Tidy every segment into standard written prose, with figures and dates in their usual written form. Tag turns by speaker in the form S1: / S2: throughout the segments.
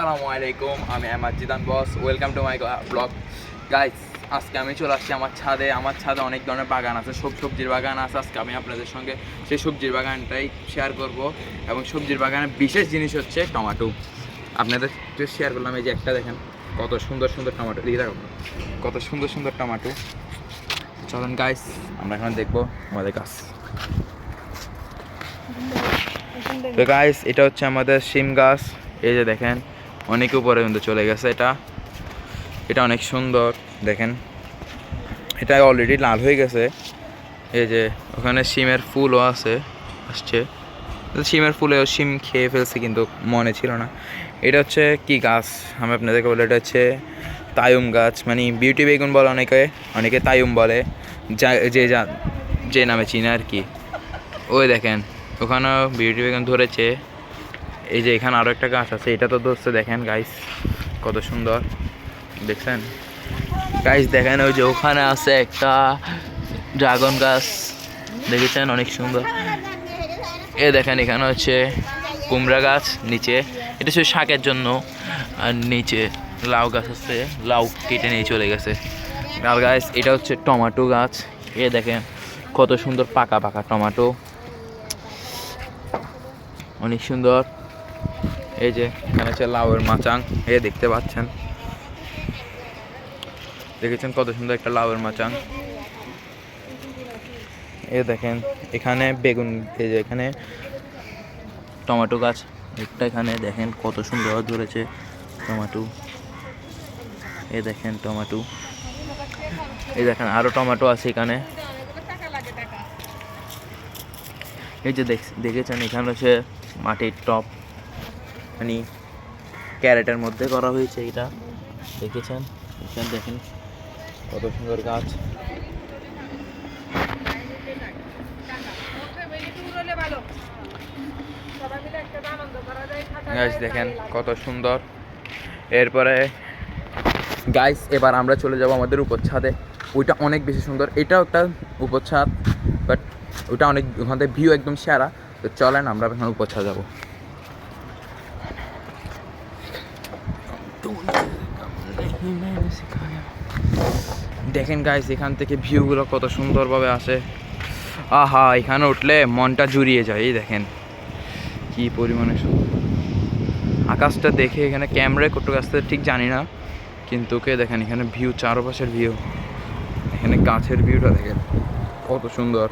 S1: আসসালামু আলাইকুম, আমি Ahmed Zidan boss. Welcome to my blog guys. আজকে আমি চলে আসছি আমার ছাদে অনেক ধরনের বাগান আছে, সবজির বাগান আছে। আজকে আমি আপনাদের সঙ্গে সেই সবজির বাগানটাই শেয়ার করব। এবং সবজির বাগানের বিশেষ জিনিস হচ্ছে টমেটো। আপনাদের শেয়ার করলাম। এই যে একটা দেখেন, কত সুন্দর সুন্দর টমেটো, এই দেখো কত সুন্দর সুন্দর টমেটো। চলেন গাইস, আমরা এখন দেখবো আমাদের গাছ। তো গাইস, এটা হচ্ছে আমাদের শিম গাছ। এই যে দেখেন, অনেক উপরে কিন্তু চলে গেছে। এটা অনেক সুন্দর। দেখেন, এটা অলরেডি লাল হয়ে গেছে। এই যে ওখানে শিমের ফুলও আসছে। শিমের ফুলেও শিম খেয়ে ফেলছে, কিন্তু মনে ছিল না। এটা হচ্ছে কি গাছ আমি আপনাদেরকে বলে, এটা হচ্ছে তায়ুম গাছ, মানে বিউটি বেগুন বলে অনেকে তায়ুম বলে, যে নামে চিনে আর কি। ওই দেখেন, ওখানেও বিউটি বেগুন ধরেছে। এই যে এখানে আরও একটা গাছ আছে, এটা তো ধরছে। দেখেন গাইস, কত সুন্দর দেখছেন গাইস। দেখেন ওই যে ওখানে আছে একটা ড্রাগন গাছ, দেখেছেন, অনেক সুন্দর। দেখেন এখানে হচ্ছে কুমড়া গাছ নিচে, এটা হচ্ছে শাকের জন্য। আর নিচে লাউ গাছ আছে, লাউ কেটে নিয়ে চলে গেছে। আর গাইস, এটা হচ্ছে টমেটো গাছ। দেখেন কত সুন্দর পাকা পাকা টমেটো, অনেক সুন্দর। এই যে এখানে হচ্ছে লাউয়ের মাচাং, দেখতে পাচ্ছেন, দেখেছেন কত সুন্দর একটা লাউয়ের মাচাং। দেখেন এখানে বেগুন, এই যে এখানে টমেটো গাছ একটা, এখানে দেখেন কত সুন্দর ধরেছে টমেটো। দেখেন টমেটো, দেখেন আরো টমেটো আছে এখানে। এই যে দেখেছেন এখানে হচ্ছে মাটির টপ, মানে ক্যারেটের মধ্যে করা হয়েছে এটা, দেখেছেন। এখানে দেখেন কত সুন্দর গাছ। গাছ দেখেন কত সুন্দর। এরপরে গাইস, এবার আমরা চলে যাব আমাদের উপর ছাদে। ওইটা অনেক বেশি সুন্দর, এটাও একটা উপর ছাদ, বাট ওইটা অনেক, ওখান থেকে ভিউ একদম সেরা। তো চলেন আমরা এখন উপর ছাদ যাবো। দেখেন গাইস, এখান থেকে ভিউগুলো কত সুন্দরভাবে আসে। আহা, এখানে উঠলে মনটা জুড়িয়ে যায়। এই দেখেন কি পরিমাণে সুন্দর আকাশটা দেখে। এখানে ক্যামেরায় কত গাছ ঠিক জানি না, কিন্তু দেখেন এখানে ভিউ, চারপাশের ভিউ, এখানে গাছের ভিউটা দেখেন কত সুন্দর।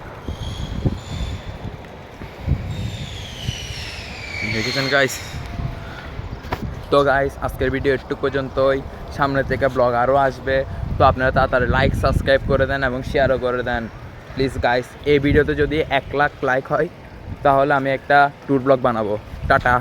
S1: দেখেছেন গাইস। তো গাইস, আজকের ভিডিও একটু পর্যন্তই। সামনে থেকে ব্লগ আরও আসবে, তো আপনারা তাড়াতাড়ি লাইক সাবস্ক্রাইব করে দেন এবং শেয়ারও করে দেন প্লিজ গাইস। এই ভিডিওতে যদি 1 লাখ লাইক হয়, তাহলে আমি একটা ট্যুর ব্লগ বানাবো। টাটা।